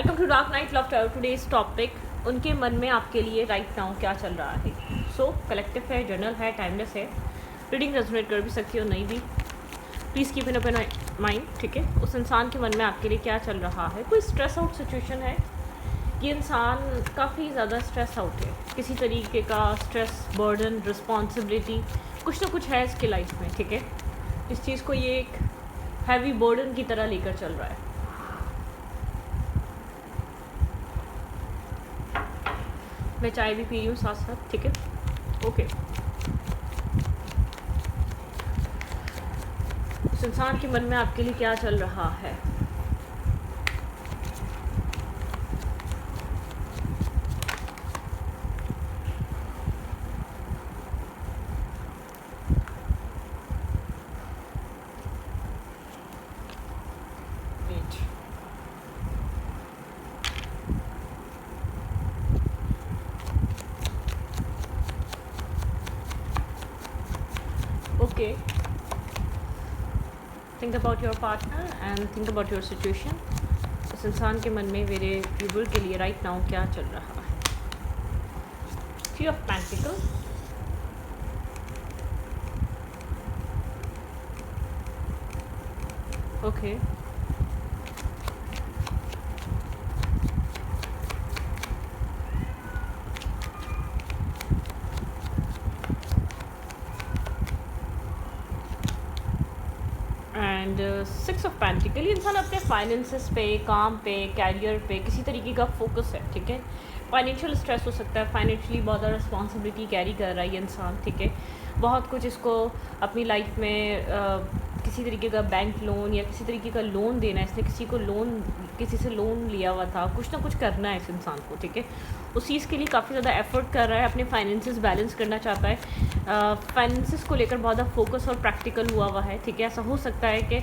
Welcome to dark night love tower. Today's topic, उनके मन में आपके लिए राइट नाउ क्या चल रहा है। सो कलेक्टिव है, जर्नल है, टाइमलेस है। रीडिंग रेजोनेट कर भी सकती हो, नहीं भी। Please keep in open mind, ठीक है। उस इंसान के मन में आपके लिए क्या चल रहा है। कोई स्ट्रेस आउट सिचुएशन है। ये इंसान काफ़ी ज़्यादा स्ट्रेस आउट है, किसी तरीके का स्ट्रेस, बर्डन, रिस्पॉन्सिबिलिटी कुछ ना कुछ है इसके लाइफ में, ठीक है। इस चीज़ को ये एक हैवी बर्डन की तरह लेकर चल रहा है। मैं चाय भी पी रही हूँ साथ साथ, ठीक है। ओके, उस इंसान के मन में आपके लिए क्या चल रहा है। Okay, think about your partner and think about your situation. उस इंसान के मन में मेरे व्यूवर के लिए राइट नाउ क्या चल रहा है। Three of pentacle, okay, and six of pentacle. ये इंसान अपने फाइनेंसेस पे, काम पे, कैरियर पे किसी तरीके का फोकस है, ठीक है। फाइनेंशियल स्ट्रेस हो सकता है, फाइनेंशियली बहुत ज़्यादा रिस्पॉन्सिबिलिटी कैरी कर रहा है ये इंसान, ठीक है। बहुत कुछ इसको अपनी लाइफ में किसी तरीके का बैंक लोन या किसी तरीके का लोन देना है। इसने किसी से लोन लिया हुआ था, कुछ ना कुछ करना है इस इंसान को, ठीक है। उस चीज़ के लिए काफ़ी ज़्यादा एफर्ट कर रहा है, अपने फाइनेंसेस बैलेंस करना चाहता है। फाइनेंसेस को लेकर बहुत ज़्यादा फोकस और प्रैक्टिकल हुआ है, ठीक है। ऐसा हो सकता है कि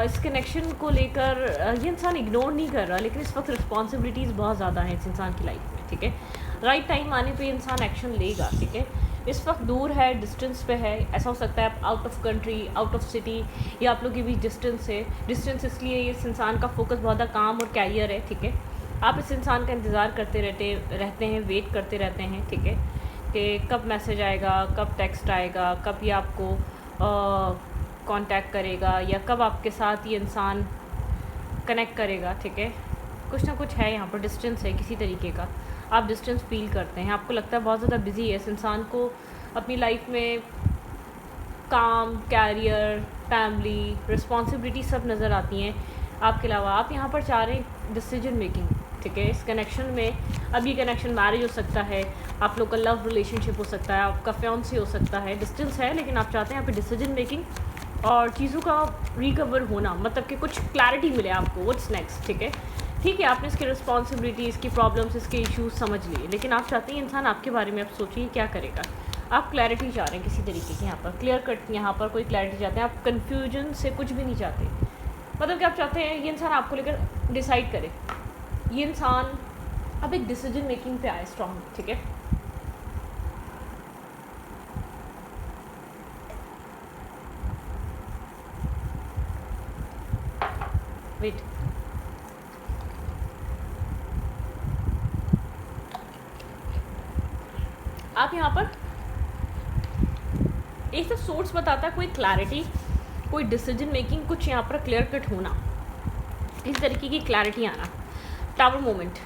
इस कनेक्शन को लेकर ये इंसान इग्नोर नहीं कर रहा, लेकिन इस वक्त रिस्पॉन्सिबिलिटीज़ बहुत ज़्यादा हैं इस इंसान की लाइफ में, ठीक है। राइट टाइम आने पे इंसान एक्शन लेगा, ठीक है। इस वक्त दूर है, डिस्टेंस पे है। ऐसा हो सकता है आप out of country, out of city, या आप लोग के बीच डिस्टेंस है। डिस्टेंस इसलिए इस इंसान का फोकस बहुत ज़्यादा काम और कैरियर है, ठीक है। आप इस इंसान का इंतज़ार करते रहते हैं, वेट करते रहते हैं, ठीक है, कि कब मैसेज आएगा, कब टेक्स्ट आएगा, कब ये आपको कांटेक्ट करेगा, या कब आपके साथ ये इंसान कनेक्ट करेगा, ठीक है। कुछ ना कुछ है यहाँ पर, डिस्टेंस है किसी तरीके का। आप डिस्टेंस फील करते हैं, आपको लगता है बहुत ज़्यादा बिजी है इस इंसान को अपनी लाइफ में। काम, कैरियर, फैमिली, रिस्पॉन्सिबिलिटी सब नज़र आती हैं आपके अलावा। आप यहाँ पर चाह रहे हैं डिसीजन मेकिंग, ठीक है। इस कनेक्शन में, अब ये कनेक्शन मैरिज हो सकता है, आप लोग का लव रिलेशनशिप हो सकता है, आपका फियांसे हो सकता है। डिस्टेंस है, लेकिन आप चाहते हैं यहाँ पे डिसीजन मेकिंग और चीज़ों का रिकवर होना, मतलब कि कुछ क्लैरिटी मिले आपको व्हाट्स नेक्स्ट, ठीक है। ठीक है, आपने इसकी रिस्पॉन्सिबिलिटी, इसकी प्रॉब्लम्स, इसके इश्यूज समझ लिए, लेकिन आप चाहते हैं इंसान आपके बारे में, आप सोचिए क्या करेगा। आप क्लैरिटी चाह रहे हैं किसी तरीके की, यहाँ पर क्लियर कट, यहाँ पर कोई क्लैरिटी चाहते हैं आप। कन्फ्यूजन से कुछ भी नहीं चाहते, मतलब कि आप चाहते हैं ये इंसान आपको लेकर डिसाइड करे। ये इंसान अब एक डिसीजन मेकिंग पे आए स्ट्रॉन्ग, ठीक है। वेट, आप यहाँ पर एक तो सोर्स बताता है, कोई क्लैरिटी, कोई डिसीजन मेकिंग, कुछ यहाँ पर क्लियर कट होना, इस तरीके की क्लैरिटी आना। टावर मोमेंट,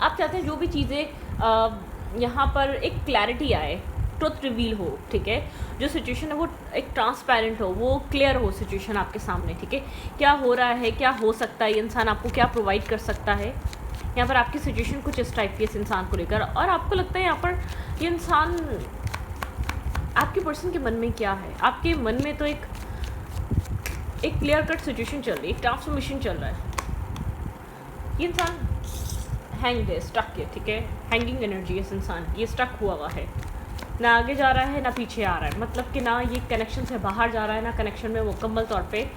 आप चाहते हैं जो भी चीज़ें यहाँ पर एक क्लैरिटी आए, ट्रुथ रिवील हो, ठीक है। जो सिचुएशन है वो एक ट्रांसपेरेंट हो, वो क्लियर हो सिचुएशन आपके सामने, ठीक है। क्या हो रहा है, क्या हो सकता है, ये इंसान आपको क्या प्रोवाइड कर सकता है। यहाँ पर आपकी सिचुएशन कुछ इस टाइप की इस इंसान को लेकर, और आपको लगता है यहाँ पर ये इंसान, आपके पर्सन के मन में क्या है। आपके मन में तो एक क्लियर कट सिचुएशन चल रही है, एक ट्रांसफॉर्मेशन चल रहा है। ये इंसान हैंग है, स्टक है, ठीक है। हैंगिंग एनर्जी इस इंसान, ये स्टक हुआ है, ना आगे जा रहा है ना पीछे आ रहा है, मतलब कि ना ये कनेक्शन से बाहर जा रहा है, ना कनेक्शन में मुकम्मल तौर पे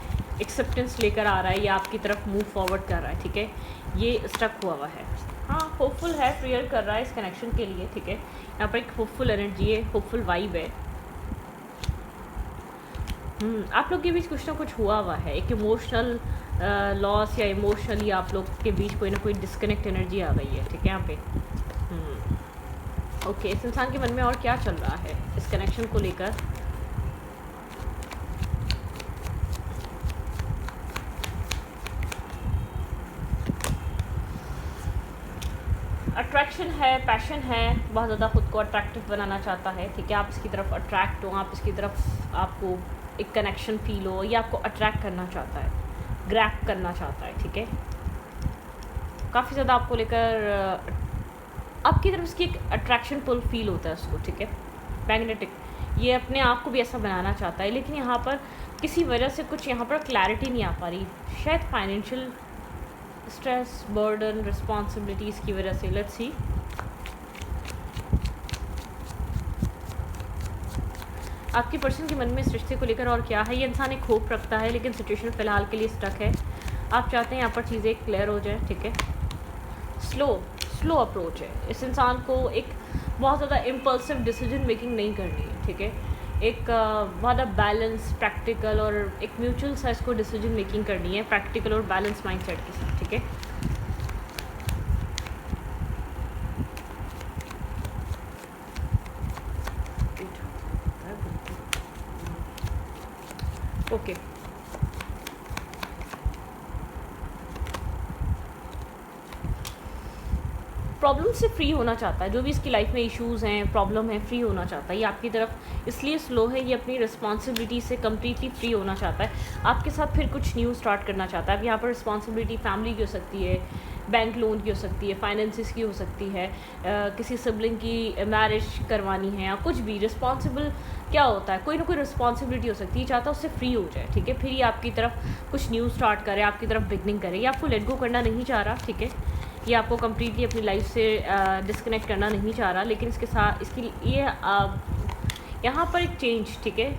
एक्सेप्टेंस लेकर आ रहा है या आपकी तरफ मूव फॉरवर्ड कर रहा है, ठीक है। ये स्टक हुआ है। हाँ, होपफुल है, प्रेयर कर रहा है इस कनेक्शन के लिए, ठीक है। यहाँ पर एक होपफुल एनर्जी है, होपफुल वाइब है। आप लोग के बीच कुछ ना कुछ हुआ है, एक इमोशनल लॉस या इमोशनली आप लोग के बीच कोई ना कोई डिस्कनेक्ट एनर्जी आ गई है, ठीक है यहाँ पे। ओके, इस इंसान के मन में और क्या चल रहा है इस कनेक्शन को लेकर? अट्रैक्शन है, पैशन है, बहुत ज़्यादा खुद को अट्रैक्टिव बनाना चाहता है, ठीक है। आप इसकी तरफ अट्रैक्ट हो, आप इसकी तरफ आपको एक कनेक्शन फील हो, या आपको अट्रैक्ट करना चाहता है, ग्रैप करना चाहता है, ठीक है। काफ़ी ज़्यादा आपको लेकर आपकी तरफ इसकी एक अट्रैक्शन पुल फील होता है उसको, ठीक है, मैग्नेटिक। ये अपने आप को भी ऐसा बनाना चाहता है, लेकिन यहाँ पर किसी वजह से कुछ यहाँ पर क्लैरिटी नहीं आ पा रही, शायद फाइनेंशियल स्ट्रेस, बर्डन, रिस्पॉन्सिबिलिटीज़ की वजह से। Let's see. आपके पर्सन के मन में इस रिश्ते को लेकर और क्या है? ये इंसान एक होप रखता है, लेकिन सिचुएशन फ़िलहाल के लिए स्टक है। आप चाहते हैं यहाँ पर चीज़ें क्लियर हो जाए, ठीक है। स्लो अप्रोच है। इस इंसान को एक बहुत ज़्यादा इम्पल्सिव डिसीजन मेकिंग नहीं करनी है, ठीक है। एक बहुत बैलेंस, प्रैक्टिकल और एक म्यूचुअल सा इसको डिसीजन मेकिंग करनी है, प्रैक्टिकल और बैलेंस माइंडसेट के साथ, ठीक है। ओके, प्रॉब्लम से फ्री होना चाहता है, जो भी इसकी लाइफ में इश्यूज़ हैं, प्रॉब्लम है, फ्री होना चाहता है। ये आपकी तरफ इसलिए स्लो है, ये अपनी रिस्पॉन्सिबिलिटी से कम्प्लीटली फ्री होना चाहता है, आपके साथ फिर कुछ न्यू स्टार्ट करना चाहता है। अब यहाँ पर रिस्पॉन्सिबिलिटी फैमिली की हो सकती है, बैंक लोन की हो सकती है, फाइनेंसिस की हो सकती है, किसी सिबलिंग की मैरिज करवानी है, या कुछ भी रिस्पॉन्सिबल क्या होता है, कोई ना कोई रिस्पॉन्सिबिलिटी हो सकती है, चाहता है उससे फ्री हो जाए, ठीक है। फिर ये आपकी तरफ कुछ न्यू स्टार्ट करे, आपकी तरफ बिगनिंग करे। ये आपको लेट गो करना नहीं चाह रहा, ठीक है। ये आपको कम्प्लीटली अपनी लाइफ से डिस्कनेक्ट करना नहीं चाह रहा, लेकिन इसके साथ इसकी ये यहाँ पर एक चेंज, ठीक है,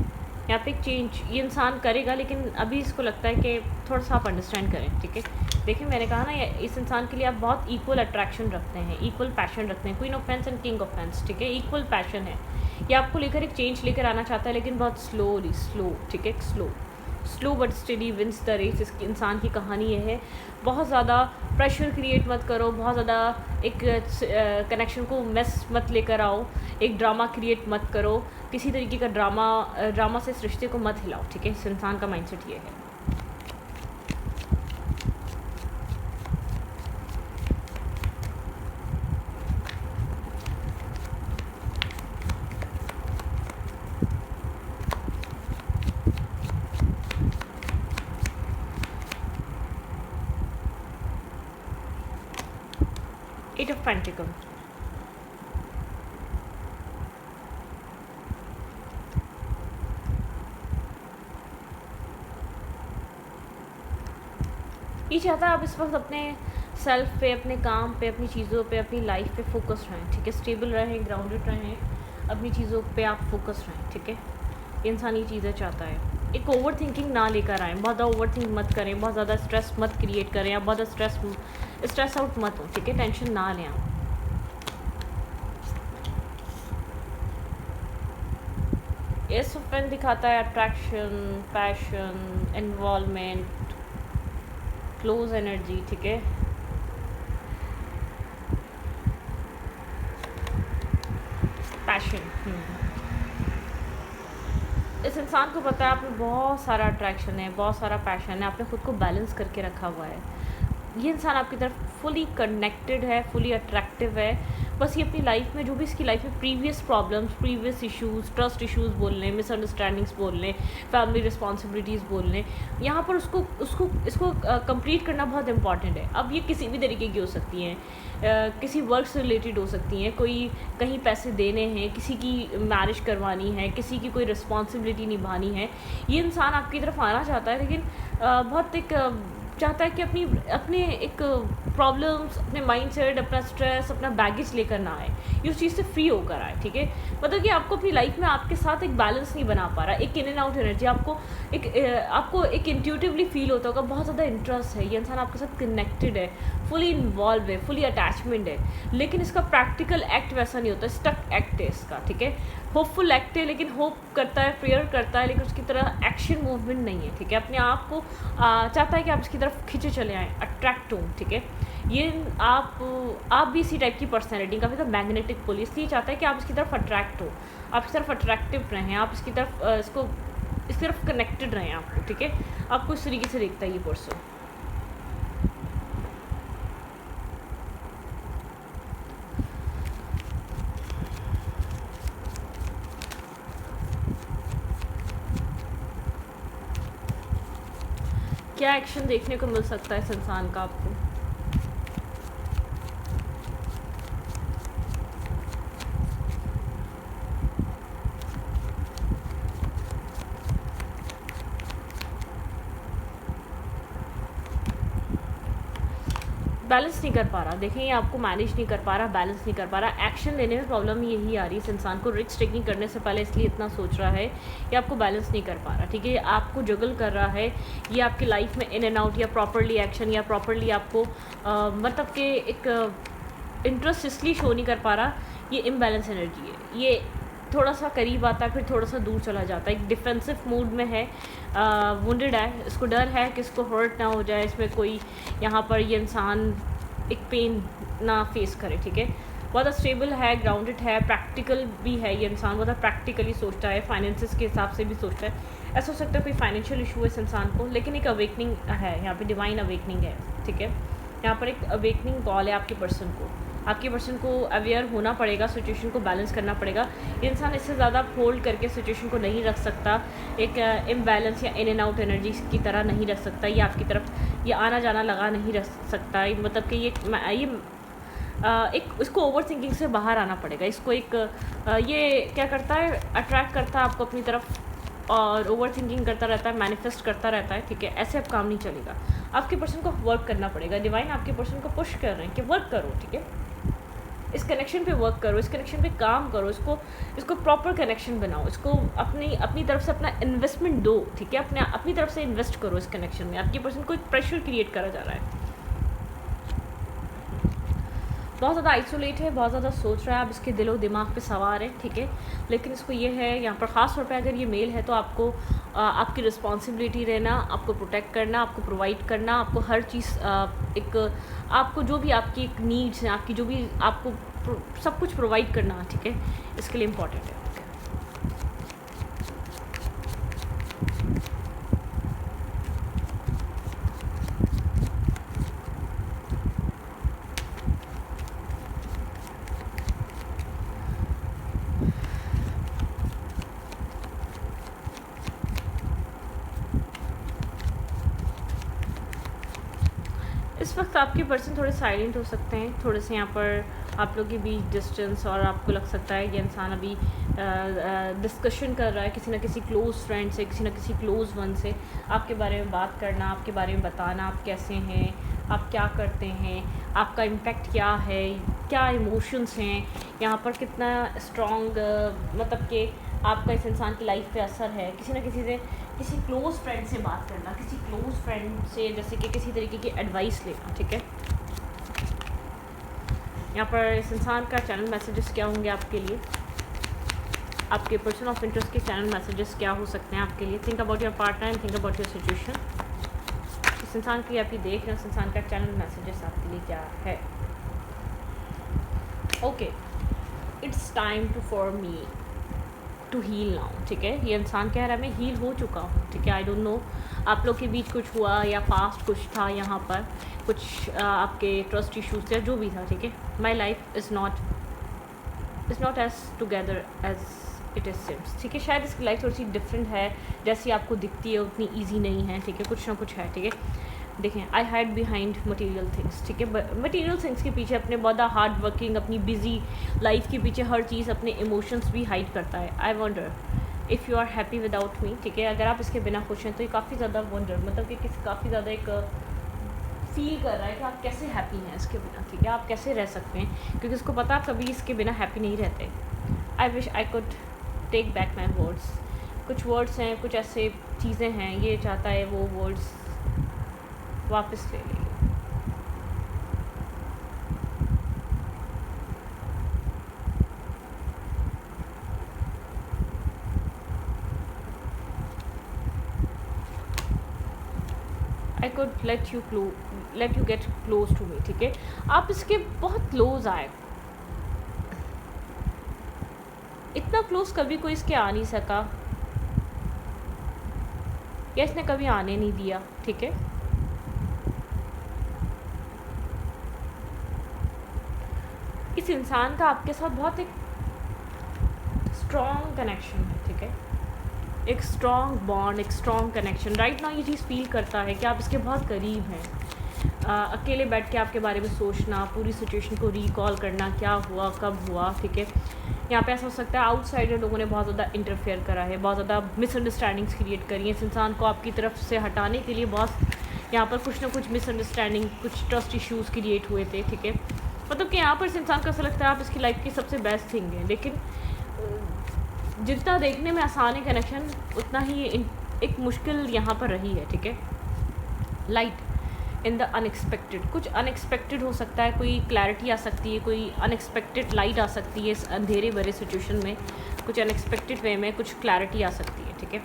यहाँ पे एक चेंज ये इंसान करेगा, लेकिन अभी इसको लगता है कि थोड़ा सा आप अंडरस्टैंड करें, ठीक है। देखिए, मैंने कहा ना, इस इंसान के लिए आप बहुत इक्वल अट्रैक्शन रखते हैं, इक्वल पैशन रखते हैं, queen of pens and king of pens, ठीक है। इक्वल पैशन है, ये आपको लेकर एक चेंज लेकर आना चाहता है, लेकिन बहुत स्लो, ठीक है, slow but steady wins the race. इस इंसान की कहानी ये है। बहुत ज़्यादा प्रेशर क्रिएट मत करो, बहुत ज़्यादा एक कनेक्शन को मेस मत लेकर आओ, एक ड्रामा क्रिएट मत करो, किसी तरीके का ड्रामा से इस रिश्ते को मत हिलाओ, ठीक है। इस इंसान का माइंडसेट ये है। एट ऑफ पेंटिकल, ये चाहता है आप इस वक्त अपने सेल्फ पे, अपने काम पे, अपनी चीज़ों पे, अपनी लाइफ पे फोकस रहें, ठीक है। स्टेबल रहें, ग्राउंडेड रहें, अपनी चीज़ों पे आप फोकस रहें, ठीक है। ये इंसान ये चीज़ें चाहता है। एक ओवर थिंकिंग ना लेकर आएँ, बहुत ज़्यादा ओवर थिंक मत करें, बहुत ज़्यादा स्ट्रेस मत क्रिएट करें, आप बहुत ज़्यादा स्ट्रेस आउट मत हो, ठीक है। टेंशन ना लें आप। एस ऑफ पेन दिखाता है attraction, passion, involvement, close energy, ठीक है। पैशन, इस इंसान को पता है आप में बहुत सारा अट्रैक्शन है, बहुत सारा पैशन है, आपने खुद को बैलेंस करके रखा हुआ है। ये इंसान आपकी तरफ फुली कनेक्टेड है, फुली अट्रैक्टिव है। बस ये अपनी लाइफ में जो भी इसकी लाइफ में previous problems, previous issues, trust issues बोल लें, मिसअंडरस्टैंडिंग्स बोल लें, फैमिली रिस्पॉन्सिबिलिटीज़ बोल लें, यहाँ पर इसको कंप्लीट करना बहुत इंपॉर्टेंट है। अब ये किसी भी तरीके की हो सकती हैं, किसी वर्क से रिलेटेड हो सकती हैं, कोई कहीं पैसे देने हैं, किसी की मैरिज करवानी है, किसी की कोई रिस्पॉन्सिबिलिटी निभानी है। ये इंसान आपकी तरफ आना चाहता है, लेकिन बहुत एक चाहता है कि अपने एक प्रॉब्लम्स, अपने माइंडसेट, अपना स्ट्रेस, अपना बैगेज लेकर ना आए, ये उस चीज़ से फ्री होकर आए, ठीक है। मतलब कि आपको अपनी लाइफ में आपके साथ एक बैलेंस नहीं बना पा रहा, एक इन एंड आउट एनर्जी आपको एक इंट्यूटिवली फील होता होगा, बहुत ज़्यादा इंटरेस्ट है, ये इंसान आपके साथ कनेक्टेड है, फुली इन्वॉल्व है, फुली अटैचमेंट है, लेकिन इसका प्रैक्टिकल एक्ट वैसा नहीं होता, स्टक एक्ट है इसका, ठीक है। होपफुल एक्ट है, लेकिन होप करता है, प्रेयर करता है, लेकिन उसकी तरह एक्शन मूवमेंट नहीं है, ठीक है। अपने आप को चाहता है कि आप इसकी तरफ तरफ खींचे चले आएँ, अट्रैक्ट हों, ठीक है। ये आप भी इसी टाइप की पर्सनैलिटी, काफ़ी ज़्यादा मैग्नेटिक पुल, इसलिए चाहता है कि आप इसकी तरफ अट्रैक्ट हो, आप इसकी तरफ अट्रैक्टिव रहें, आप इसकी तरफ इसकी तरफ कनेक्टेड रहें आपको, ठीक है। आपको इस तरीके से देखता है ये पर्सन। क्या एक्शन देखने को मिल सकता है इस इंसान का आपको? बैलेंस नहीं कर पा रहा, देखें ये आपको मैनेज नहीं कर पा रहा, बैलेंस नहीं कर पा रहा। एक्शन लेने में प्रॉब्लम यही आ रही है इस इंसान को, रिस्क टेकिंग करने से पहले इसलिए इतना सोच रहा है कि आपको बैलेंस नहीं कर पा रहा, ठीक है। आपको जगल कर रहा है, ये आपकी लाइफ में इन एंड आउट, या प्रॉपरली एक्शन, या प्रॉपरली आपको मतलब कि एक इंटरेस्ट इसलिए शो नहीं कर पा रहा, ये इम्बैलेंस एनर्जी है। ये थोड़ा सा करीब आता है, फिर थोड़ा सा दूर चला जाता है, एक डिफेंसिव मूड में है, वुंडेड है, इसको डर है कि इसको हर्ट ना हो जाए, इसमें कोई यहाँ पर ये इंसान एक पेन ना फेस करे, ठीक है। बहुत स्टेबल है, ग्राउंडेड है, प्रैक्टिकल भी है ये इंसान, बहुत प्रैक्टिकली सोचता है, फाइनेंसिस के हिसाब से भी सोचता है। ऐसा हो सकता है कोई फाइनेंशियल इशू है इस इंसान को, लेकिन एक अवेकनिंग है यहाँ पे, डिवाइन अवेकनिंग है, ठीक है। यहाँ पर एक अवेकनिंग कॉल है आपके पर्सन को, आपके पर्सन को अवेयर होना पड़ेगा, सिचुएशन को बैलेंस करना पड़ेगा। ये इंसान इससे ज़्यादा होल्ड करके सिचुएशन को नहीं रख सकता, एक इम्बैलेंस या इन एंड आउट एनर्जी की तरह नहीं रख सकता, ये आपकी तरफ ये आना जाना लगा नहीं रख सकता। मतलब कि ये एक इसको ओवर थिंकिंग से बाहर आना पड़ेगा, इसको एक ये क्या करता है, अट्रैक्ट करता है आपको अपनी तरफ, और ओवर थिंकिंग करता रहता है, मैनिफेस्ट करता रहता है, ठीक है। ऐसे अब काम नहीं चलेगा, आपके पर्सन को वर्क करना पड़ेगा। डिवाइन आपके पर्सन को पुश कर रहे हैं कि वर्क करो, ठीक है, इस कनेक्शन पे वर्क करो, इस कनेक्शन पे काम करो, इसको प्रॉपर कनेक्शन बनाओ, इसको अपनी तरफ से अपना इन्वेस्टमेंट दो, ठीक है। अपनी तरफ से इन्वेस्ट करो इस कनेक्शन में। आपके पर्सन को एक प्रेशर क्रिएट करा जा रहा है, बहुत ज़्यादा आइसोलेट है, बहुत ज़्यादा सोच रहा है, अब इसके दिलो दिमाग पे सवार है, ठीक है। लेकिन इसको ये है यहाँ पर ख़ास तौर पे, अगर ये मेल है तो आपको आपकी रिस्पॉन्सिबिलिटी रहना, आपको प्रोटेक्ट करना, आपको प्रोवाइड करना, आपको हर चीज़ आपको जो भी आपकी एक नीड्स हैं, आपकी जो भी आपको सब कुछ प्रोवाइड करना, ठीक है, इसके लिए इम्पॉर्टेंट है। इस वक्त आपके पर्सन थोड़े साइलेंट हो सकते हैं, थोड़े से यहाँ पर आप लोग के बीच डिस्टेंस, और आपको लग सकता है ये इंसान अभी डिस्कशन कर रहा है किसी ना किसी क्लोज़ फ्रेंड से, किसी ना किसी क्लोज़ वन से, आपके बारे में बात करना, आपके बारे में बताना, आप कैसे हैं, आप क्या करते हैं, आपका इम्पेक्ट क्या है, क्या इमोशंस हैं यहाँ पर, कितना स्ट्रॉन्ग मतलब कि आपका इस इंसान की लाइफ पे असर है। किसी ना किसी से, किसी क्लोज़ फ्रेंड से बात करना, किसी क्लोज़ फ्रेंड से जैसे कि किसी तरीके की एडवाइस लेना, ठीक है। यहाँ पर इस इंसान का चैनल मैसेजेस क्या होंगे आपके लिए, आपके पर्सन ऑफ इंटरेस्ट के चैनल मैसेजेस क्या हो सकते हैं आपके लिए। Think about your partner and think about your situation. इस इंसान की आप ये देख रहे हैं, इस इंसान का चैनल मैसेजेस आपके लिए क्या है। Okay, it's time to for me to heal now, ठीक है। ये इंसान कह रहा है मैं हील हो चुका हूँ, ठीक है। आई डोंट नो आप लोग के बीच कुछ हुआ या पास्ट कुछ था, यहाँ पर कुछ आपके ट्रस्ट इश्यूज या जो भी था, ठीक है। My life is not as together as it is seems, ठीक है। शायद इसकी लाइफ थोड़ी सी डिफरेंट है, जैसी आपको दिखती है उतनी ईजी नहीं है, ठीक है। कुछ ना कुछ है, ठीक है। देखें, आई हाइड बिहाइंड मटेरियल थिंग्स, ठीक है। मटेरियल थिंग्स के पीछे अपने बहुत हार्ड वर्किंग, अपनी बिजी लाइफ के पीछे हर चीज़ अपने इमोशंस भी हाइड करता है। I wonder if you are happy without me, ठीक है। अगर आप इसके बिना खुश हैं तो ये काफ़ी ज़्यादा वंडर, मतलब कि काफ़ी ज़्यादा एक फील कर रहा है कि आप कैसे हैप्पी हैं इसके बिना, ठीक है। आप कैसे रह सकते हैं, क्योंकि उसको पता आप कभी इसके बिना हैप्पी नहीं रहते। I wish I could take back my words. कुछ वर्ड्स हैं, कुछ ऐसे चीज़ें हैं, ये चाहता है वो वर्ड्स वापस ले लेंगे। I could let you get close to me, ठीक है। आप इसके बहुत क्लोज आए, इतना क्लोज कभी कोई इसके आ नहीं सका, या इसने कभी आने नहीं दिया, ठीक है। इस इंसान का आपके साथ बहुत एक स्ट्रॉन्ग कनेक्शन है, ठीक है। एक स्ट्रॉन्ग बॉन्ड, एक स्ट्रॉन्ग कनेक्शन। राइट नाउ ये चीज़ फील करता है कि आप इसके बहुत करीब हैं। अकेले बैठ के आपके बारे में सोचना, पूरी सिचुएशन को रिकॉल करना, क्या हुआ, कब हुआ, ठीक है। यहाँ पे ऐसा हो सकता है आउटसाइडर लोगों ने बहुत ज़्यादा इंटरफेयर करा है, बहुत ज़्यादा मिसअंडरस्टैंडिंग्स क्रिएट करी है। इस इंसान को आपकी तरफ से हटाने के लिए बहुत यहाँ पर कुछ ना कुछ मिसअंडरस्टैंडिंग, कुछ ट्रस्ट इश्यूज़ क्रिएट हुए थे, ठीक है। मतलब कि यहाँ पर इस इंसान को ऐसा लगता है आप इसकी लाइफ की सबसे बेस्ट थिंग है, लेकिन जितना देखने में आसान है कनेक्शन, उतना ही एक मुश्किल यहाँ पर रही है, ठीक है। लाइट इन द अनएक्सपेक्टेड, कुछ अनएक्सपेक्टेड हो सकता है, कोई क्लैरिटी आ सकती है, कोई अनएक्सपेक्टेड लाइट आ सकती है इस अंधेरे भरे सिचुएशन में, कुछ अनएक्सपेक्टेड वे में कुछ क्लैरिटी आ सकती है, ठीक है।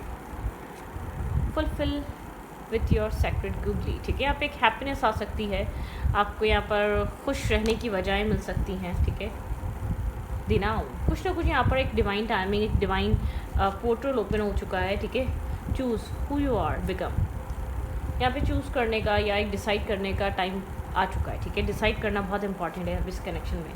Fulfil with your sacral goodly, ठीक है। यहाँ पे एक हैप्पीनेस आ सकती है, आपको यहाँ पर खुश रहने की वजह मिल सकती हैं, ठीक है। दिनाओ, कुछ ना कुछ यहाँ पर एक डिवाइन टाइमिंग, एक डिवाइन पोर्टल ओपन हो चुका है, ठीक है। Choose who you are become, यहाँ पे चूज़ करने का या एक डिसाइड करने का टाइम आ चुका है, ठीक है। डिसाइड करना बहुत इंपॉर्टेंट है इस कनेक्शन में।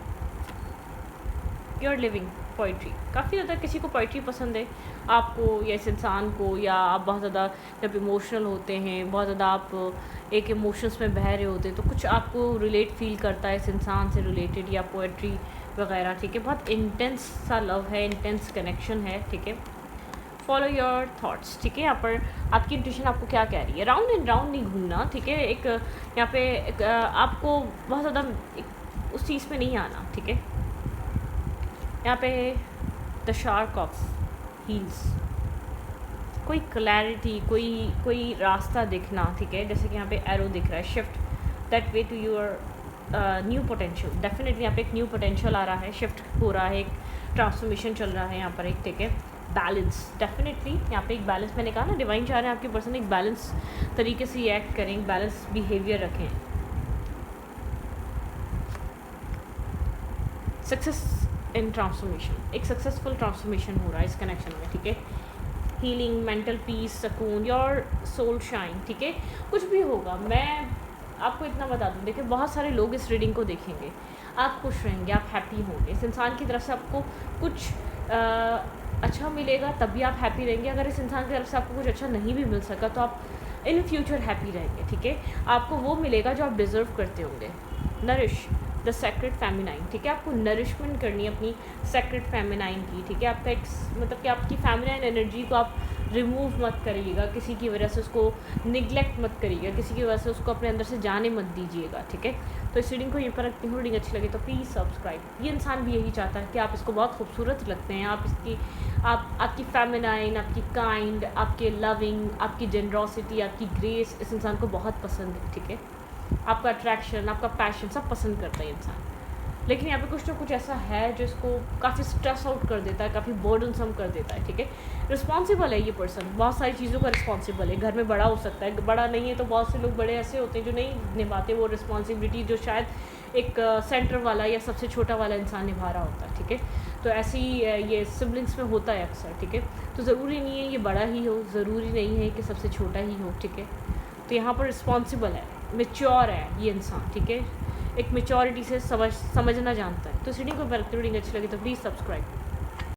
यू आर लिविंग पोइट्री, काफ़ी ज़्यादा किसी को पोइट्री पसंद है आपको या इस इंसान को, या आप बहुत ज़्यादा जब इमोशनल होते हैं, बहुत ज़्यादा आप एक इमोशंस में बह रहे होते हैं, तो कुछ आपको रिलेट फील करता है इस इंसान से रिलेटेड, या पोइट्री वगैरह, ठीक है। बहुत इंटेंस सा लव है, इंटेंस कनेक्शन है, ठीक है। फॉलो योर थाट्स, ठीक है। यहाँ पर आपकी इंट्यूशन आपको क्या कह रही है, राउंड एंड राउंड नहीं घूमना, ठीक है। एक यहाँ पे आपको बहुत ज़्यादा उस चीज़ पे नहीं आना, ठीक है। यहाँ पे द शार्क ऑफ हील्स, कोई क्लैरिटी, कोई रास्ता दिखना, ठीक है। जैसे कि यहाँ पे एरो दिख रहा है, shift that way to your new potential, definitely यहाँ पे एक न्यू पोटेंशियल आ रहा है, शिफ्ट हो रहा है, एक ट्रांसफॉर्मेशन चल रहा है यहाँ पर एक, ठीक है। बैलेंस, डेफिनेटली यहाँ पे एक बैलेंस, मैंने कहा ना डिवाइन चाह रहे हैं आपके पर्सन एक बैलेंस तरीके से एक्ट करें, बैलेंस बिहेवियर रखें। सक्सेस इन ट्रांसफॉर्मेशन, एक सक्सेसफुल ट्रांसफॉर्मेशन हो रहा है इस कनेक्शन में, ठीक है। हीलिंग, मेंटल पीस, सुकून, योर सोल शाइन, ठीक है। कुछ भी होगा, मैं आपको इतना बता दूँ, देखिए बहुत सारे लोग इस रीडिंग को देखेंगे, आप खुश रहेंगे, आप हैप्पी होंगे, इस इंसान की तरफ से आपको कुछ अच्छा मिलेगा तभी आप हैप्पी रहेंगे। अगर इस इंसान की तरफ से आपको कुछ अच्छा नहीं भी मिल सका तो आप इन फ्यूचर हैप्पी रहेंगे, ठीक है। आपको वो मिलेगा जो आप डिज़र्व करते होंगे। नरिश द सेक्रेट फेमिनाइन, ठीक है। आपको नरिशमेंट करनी है अपनी सेक्रेट फेमिनाइन की, ठीक है। आपका एक मतलब कि आपकी फेमिनाइन एनर्जी को आप रिमूव मत करिएगा, किसी की वजह से उसको निगलेक्ट मत करिएगा, किसी की वजह से उसको अपने अंदर से जाने मत दीजिएगा, ठीक है। तो इस रीडिंग को यहीं पर रखती हूँ, रीडिंग अच्छी लगी तो प्लीज़ सब्सक्राइब। ये इंसान भी यही चाहता है कि आप इसको बहुत खूबसूरत लगते हैं, आपकी फेमिनाइन, आपकी काइंड, आपके लविंग, आपकी जेनरॉसिटी, आपकी ग्रेस इस इंसान को बहुत पसंद है, ठीक है। आपका अट्रैक्शन, आपका पैशन सब पसंद करता है इंसान, लेकिन यहाँ पे कुछ ना कुछ ऐसा है जो इसको काफ़ी स्ट्रेस आउट कर देता है, काफ़ी बर्डनसम कर देता है, ठीक है। रिस्पॉन्सिबल है ये पर्सन, बहुत सारी चीज़ों का रिस्पॉन्सिबल है, घर में बड़ा हो सकता है, बड़ा नहीं है तो बहुत से लोग बड़े ऐसे होते हैं जो नहीं निभाते वो रिस्पॉन्सिबिलिटी जो शायद एक सेंटर वाला या सबसे छोटा वाला इंसान निभा रहा होता है, ठीक है। तो ऐसे ही ये सिबलिंग्स में होता है अक्सर, ठीक है। तो ज़रूरी नहीं है ये बड़ा ही हो, ज़रूरी नहीं है कि सबसे छोटा ही हो, ठीक है। तो यहाँ पर रिस्पॉन्सिबल है, मैच्योर है ये इंसान, ठीक है। एक मेच्योरिटी से समझना जानता है। तो इस रीडिंग को रीडिंग अच्छी लगी तो प्लीज़ सब्सक्राइब।